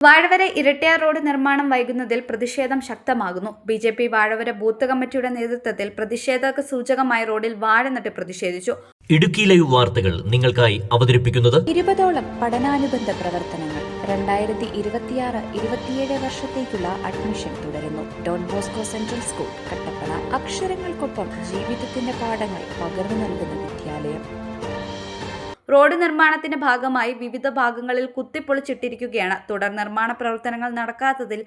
Vazhavara Erattayar road നിർമ്മാണം വൈകുന്നതിൽ പ്രതിഷേധം ശക്തമാകുന്നു. ബി.ജെ.പി. വാഴവര ബൂത്ത് കമ്മിറ്റിയുടെ നേതൃത്വത്തിൽ പ്രതിഷേധ സൂചകമായി റോഡിൽ വാഴ നട്ട് പ്രതിഷേധിച്ചു. ഇടുക്കി ലൈവ് വാർത്തകൾ നിങ്ങൾക്കായി അവതരിപ്പിക്കുന്നത് 20ഓളം പഠനാനുബന്ധ പ്രവർത്തനങ്ങൾ 2026-27 വർഷത്തേക്കുള്ള അഡ്മിഷൻ തുടരുന്നു. Don Bosco Central School Kattappana. അക്ഷരങ്ങൾക്കൊപ്പം ജീവിതത്തിന്റെ പാഠങ്ങൾ പകർന്നു നൽകുന്ന വിദ്യാലയം. റോഡ് നിർമ്മാണത്തിന്റെ ഭാഗമായി വിവിധ ഭാഗങ്ങളിൽ കുത്തിപ്പൊളിച്ചിട്ടിരിക്കുകയാണ്. തുടർ നിർമ്മാണ പ്രവർത്തനങ്ങൾ നടക്കാത്തതിൽ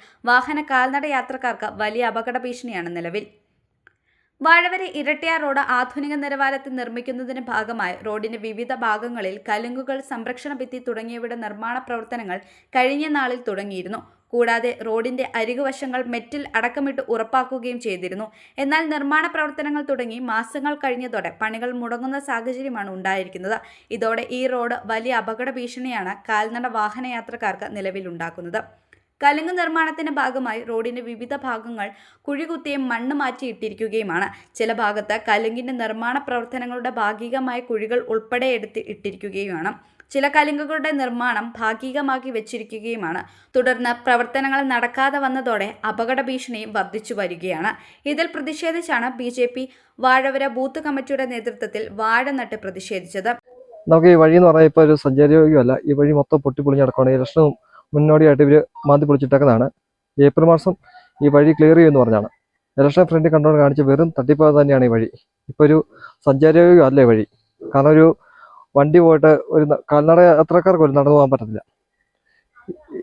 കാൽനട യാത്രക്കാർക്ക് വലിയ അപകട ഭീഷണിയാണ് നിലവിൽ. വാഴവര ഇരട്ടിയാർ റോഡ് ആധുനിക നിലവാരത്തിൽ നിർമ്മിക്കുന്നതിന്റെ ഭാഗമായി റോഡിന്റെ വിവിധ ഭാഗങ്ങളിൽ കലുങ്കുകൾ, സംരക്ഷണ ഭിത്തി തുടങ്ങിയവയുടെ നിർമ്മാണ പ്രവർത്തനങ്ങൾ കഴിഞ്ഞ നാളിൽ തുടങ്ങിയിരുന്നു. കൂടാതെ റോഡിന്റെ അരികുവശങ്ങൾ മെറ്റിൽ അടക്കമിട്ട് ഉറപ്പാക്കുകയും ചെയ്തിരുന്നു. എന്നാൽ നിർമ്മാണ പ്രവർത്തനങ്ങൾ തുടങ്ങി മാസങ്ങൾ കഴിഞ്ഞതോടെ പണികൾ മുടങ്ങുന്ന സാഹചര്യമാണ് ഉണ്ടായിരിക്കുന്നത്. ഇതോടെ ഈ റോഡ് വലിയ അപകട ഭീഷണിയാണ് കാൽനട വാഹനയാത്രക്കാർക്ക് നിലവിലുണ്ടാക്കുന്നത്. കലുങ്ക് നിർമ്മാണത്തിന്റെ ഭാഗമായി റോഡിന്റെ വിവിധ ഭാഗങ്ങൾ കുഴികുത്തിയും മണ്ണ് മാറ്റിയിട്ടിരിക്കുകയുമാണ്. ചില ഭാഗത്ത് കലുങ്കിന്റെ നിർമ്മാണ പ്രവർത്തനങ്ങളുടെ ഭാഗികമായ കുഴികൾ ഉൾപ്പെടെ ഇട്ടിരിക്കുകയുമാണ്. ചില കലുങ്കുകളുടെ നിർമ്മാണം ഭാഗികമാക്കി വെച്ചിരിക്കുകയുമാണ്. തുടർന്ന് പ്രവർത്തനങ്ങൾ നടക്കാതെ വന്നതോടെ അപകട ഭീഷണിയും വർദ്ധിച്ചു വരികയാണ്. ഇതിൽ പ്രതിഷേധിച്ചാണ് ബി.ജെ.പി. വാഴവര ബൂത്ത് കമ്മിറ്റിയുടെ നേതൃത്വത്തിൽ വാഴ നട്ട് പ്രതിഷേധിച്ചത്. നമുക്ക് ഈ വഴി എന്ന് പറഞ്ഞാൽ ഇപ്പോൾ ഒരു സഞ്ചാരയോഗ്യമല്ല. ഈ വഴി മൊത്തം പൊട്ടിപ്പൊളിഞ്ഞ് നടക്കുകയാണ്. ഇലക്ഷന് മുന്നോടിയായിട്ട് ഇവർ മാന്തി പൊളിച്ചിട്ടേക്കുന്നതാണ്. ഏപ്രിൽ മാസം ഈ വഴി ക്ലിയർ ചെയ്യുമെന്ന് പറഞ്ഞാണ്. ഇലക്ഷൻ ഫ്രണ്ട് കൺട്രോൾ കാണിച്ച് വെറും തട്ടിപ്പ് തന്നെയാണ് ഈ വഴി. ഇപ്പോൾ ഒരു സഞ്ചാരയോഗ്യം അല്ല ഈ വഴി. കാരണം ഒരു വണ്ടി പോയിട്ട് ഒരു കാൽനട യാത്രക്കാർക്ക് പോലും നടന്നു പോകാൻ പറ്റത്തില്ല.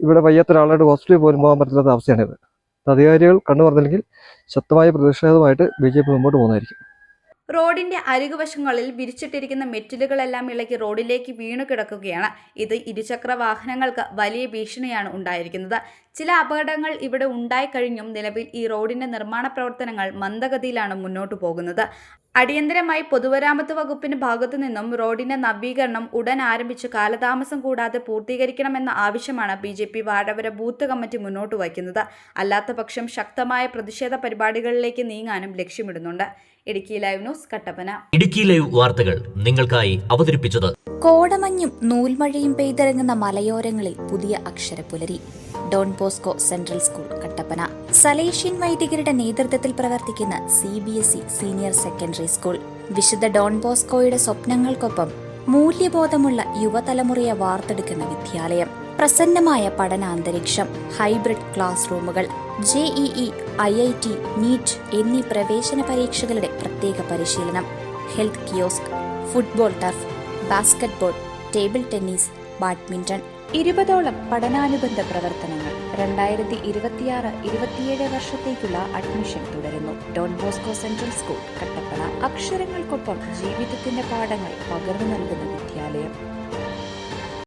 ഇവിടെ വയ്യാത്തൊരാളായിട്ട് ഹോസ്പിറ്റലിൽ പോലും പോകാൻ പറ്റാത്ത അവസ്ഥയാണിത്. അധികാരികൾ കണ്ണു പറഞ്ഞില്ലെങ്കിൽ ശക്തമായ പ്രതിഷേധമായിട്ട് ബി.ജെ.പി. മുമ്പോട്ട് പോകുന്നതായിരിക്കും. റോഡിന്റെ അരികുവശങ്ങളിൽ വിരിച്ചിട്ടിരിക്കുന്ന മെറ്റിലുകളെല്ലാം ഇളകി റോഡിലേക്ക് വീണു കിടക്കുകയാണ്. ഇത് ഇരുചക്ര വാഹനങ്ങൾക്ക് വലിയ ഭീഷണിയാണ് ഉണ്ടായിരിക്കുന്നത്. ചില അപകടങ്ങൾ ഇവിടെ ഉണ്ടായിക്കഴിഞ്ഞും നിലവിൽ ഈ റോഡിന്റെ നിർമ്മാണ പ്രവർത്തനങ്ങൾ മന്ദഗതിയിലാണ് മുന്നോട്ടു പോകുന്നത്. അടിയന്തരമായി പൊതുമരാമത്ത് വകുപ്പിന്റെ ഭാഗത്തു നിന്നും റോഡിന്റെ നവീകരണം ഉടൻ ആരംഭിച്ച് കാലതാമസം കൂടാതെ പൂർത്തീകരിക്കണമെന്ന ആവശ്യമാണ് ബി.ജെ.പി. വാഴവര ബൂത്ത് കമ്മിറ്റി മുന്നോട്ട് വയ്ക്കുന്നത്. അല്ലാത്തപക്ഷം ശക്തമായ പ്രതിഷേധ പരിപാടികളിലേക്ക് നീങ്ങാനും ലക്ഷ്യമിടുന്നുണ്ട്. Idukki live news, Kattappana. Idukki live വാർത്തകൾ നിങ്ങൾക്കായി അവതരിപ്പിച്ചത് കോടമഞ്ഞും നൂൽമഴയും പെയ്തിറങ്ങുന്ന മലയോരങ്ങളിൽ പുതിയ അക്ഷരപ്പുലരി. Don Bosco Central School Kattappana. Salesian വൈദികരുടെ നേതൃത്വത്തിൽ പ്രവർത്തിക്കുന്ന CBSE സീനിയർ സെക്കൻഡറി സ്കൂൾ. വിശുദ്ധ ഡോൺ ബോസ്കോയുടെ സ്വപ്നങ്ങൾക്കൊപ്പം മൂല്യബോധമുള്ള യുവതലമുറയെ വാർത്തെടുക്കുന്ന വിദ്യാലയം. പ്രസന്നമായ പഠനാന്തരീക്ഷം, ഹൈബ്രിഡ് ക്ലാസ് റൂമുകൾ, JEE, IIT, NEET എന്നീ പ്രവേശന പരീക്ഷകളുടെ പ്രത്യേക പരിശീലനം, health kiosk, football turf, basketball, table tennis, badminton. 20ഓളം പഠനാനുബന്ധ പ്രവർത്തനങ്ങൾ 2026-27 വർഷത്തേക്കുള്ള അഡ്മിഷൻ തുടരുന്നു. Don Bosco Central School Kattappana. അക്ഷരങ്ങൾക്കൊപ്പം ജീവിതത്തിന്റെ പാഠങ്ങൾ പകർന്നു നൽകുന്ന വിദ്യാലയം.